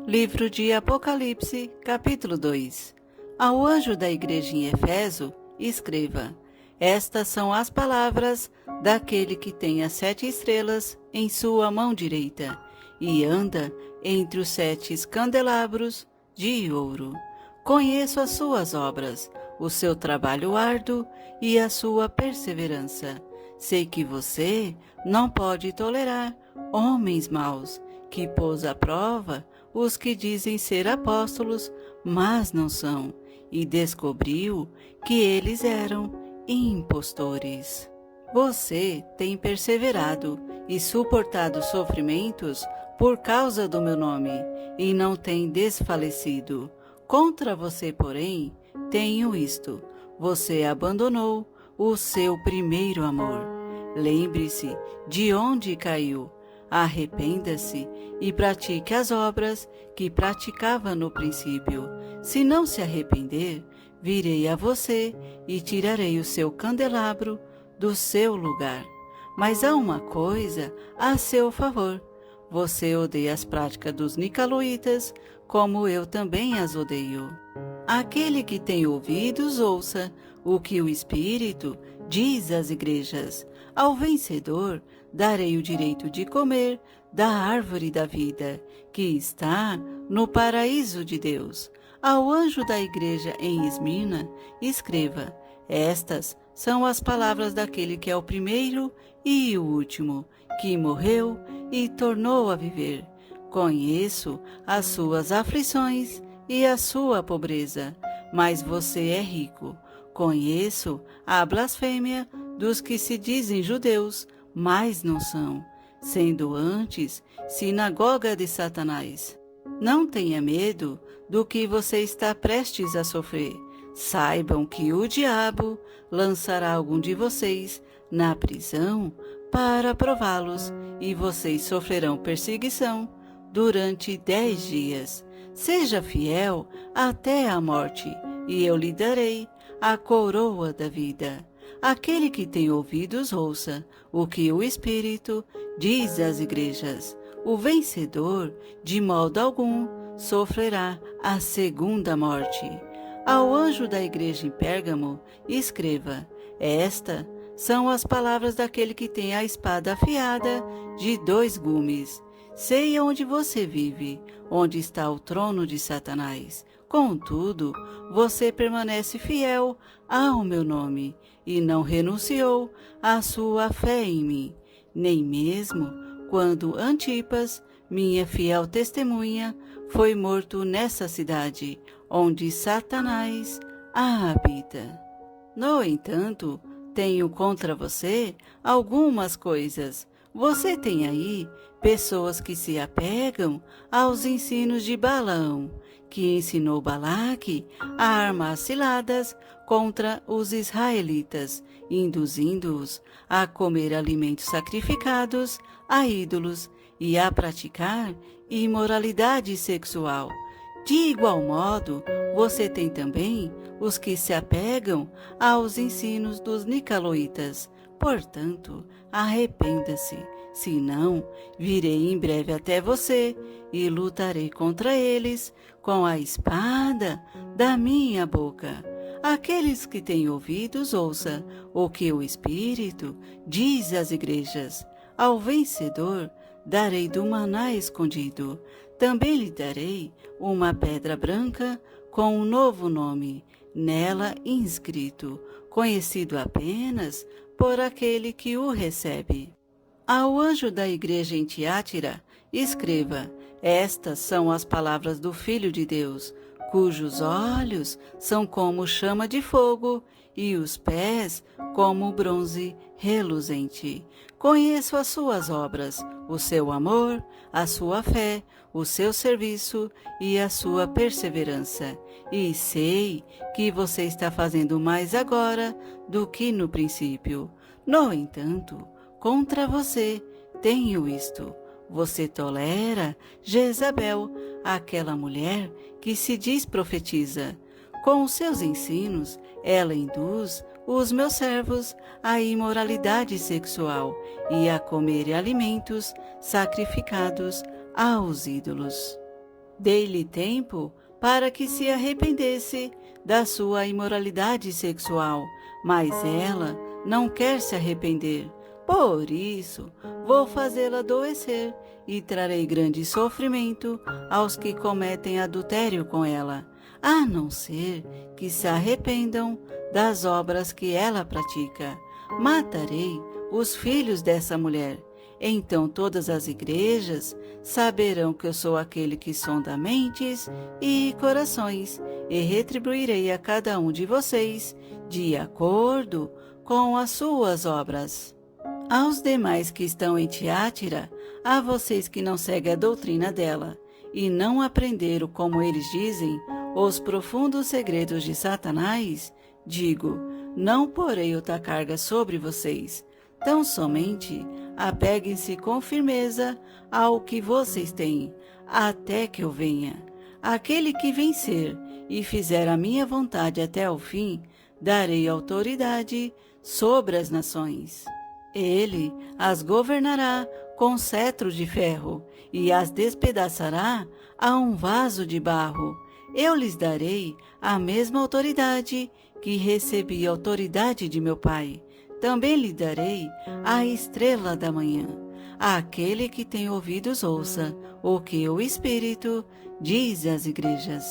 Livro de Apocalipse, capítulo 2. Ao anjo da igreja em Efeso, escreva: Estas são as palavras daquele que tem as 7 estrelas em sua mão direita e anda entre os 7 candelabros de ouro. Conheço as suas obras, o seu trabalho árduo e a sua perseverança. Sei que você não pode tolerar homens maus, que pôs à prova os que dizem ser apóstolos, mas não são, e descobriu que eles eram impostores. Você tem perseverado e suportado sofrimentos por causa do meu nome, e não tem desfalecido. Contra você, porém, tenho isto: você abandonou o seu primeiro amor. Lembre-se de onde caiu. Arrependa-se e pratique as obras que praticava no princípio. Se não se arrepender, virei a você e tirarei o seu candelabro do seu lugar. Mas há uma coisa a seu favor: você odeia as práticas dos nicolaítas, como eu também as odeio. Aquele que tem ouvidos, ouça o que o Espírito diz às igrejas. Ao vencedor darei o direito de comer da árvore da vida, que está no paraíso de Deus. Ao anjo da igreja em Esmirna, escreva: Estas são as palavras daquele que é o primeiro e o último, que morreu e tornou a viver. Conheço as suas aflições e a sua pobreza, mas você é rico. Conheço a blasfêmia dos que se dizem judeus, mas não são, sendo antes sinagoga de Satanás. Não tenha medo do que você está prestes a sofrer. Saibam que o diabo lançará algum de vocês na prisão para prová-los, e vocês sofrerão perseguição durante 10 dias. Seja fiel até a morte, e eu lhe darei a coroa da vida. Aquele que tem ouvidos, ouça o que o Espírito diz às igrejas. O vencedor, de modo algum, sofrerá a segunda morte. Ao anjo da igreja em Pérgamo, escreva: Estas são as palavras daquele que tem a espada afiada de 2 gumes. Sei onde você vive, onde está o trono de Satanás. Contudo, você permanece fiel ao meu nome e não renunciou à sua fé em mim, nem mesmo quando Antipas, minha fiel testemunha, foi morto nessa cidade, onde Satanás a habita. No entanto, tenho contra você algumas coisas. Você tem aí pessoas que se apegam aos ensinos de Balaão, que ensinou Balaque a armar ciladas contra os israelitas, induzindo-os a comer alimentos sacrificados a ídolos e a praticar imoralidade sexual. De igual modo, você tem também os que se apegam aos ensinos dos nicolaítas. Portanto, arrependa-se, senão virei em breve até você e lutarei contra eles com a espada da minha boca. Aqueles que têm ouvidos, ouça o que o Espírito diz às igrejas. Ao vencedor darei do maná escondido. Também lhe darei uma pedra branca com um novo nome, nela inscrito, conhecido apenas por aquele que o recebe. Ao anjo da igreja em Tiátira, escreva: Estas são as palavras do Filho de Deus, cujos olhos são como chama de fogo e os pés como bronze reluzente. Conheço as suas obras, o seu amor, a sua fé, o seu serviço e a sua perseverança. E sei que você está fazendo mais agora do que no princípio. No entanto, contra você tenho isto: você tolera Jezabel, aquela mulher que se diz profetiza. Com os seus ensinos, ela induz os meus servos à imoralidade sexual e a comer alimentos sacrificados aos ídolos. Dei-lhe tempo para que se arrependesse da sua imoralidade sexual, mas ela não quer se arrepender. Por isso, vou fazê-la adoecer e trarei grande sofrimento aos que cometem adultério com ela, a não ser que se arrependam das obras que ela pratica. Matarei os filhos dessa mulher. Então todas as igrejas saberão que eu sou aquele que sonda mentes e corações, e retribuirei a cada um de vocês de acordo com as suas obras. Aos demais que estão em Tiátira, a vocês que não seguem a doutrina dela, e não aprenderam, como eles dizem, os profundos segredos de Satanás, digo, não porei outra carga sobre vocês. Tão somente apeguem-se com firmeza ao que vocês têm, até que eu venha. Aquele que vencer e fizer a minha vontade até o fim, darei autoridade sobre as nações. Ele as governará com cetro de ferro e as despedaçará a um vaso de barro. Eu lhes darei a mesma autoridade que recebi a autoridade de meu Pai. Também lhe darei a estrela da manhã. Aquele que tem ouvidos ouça o que o Espírito diz às igrejas.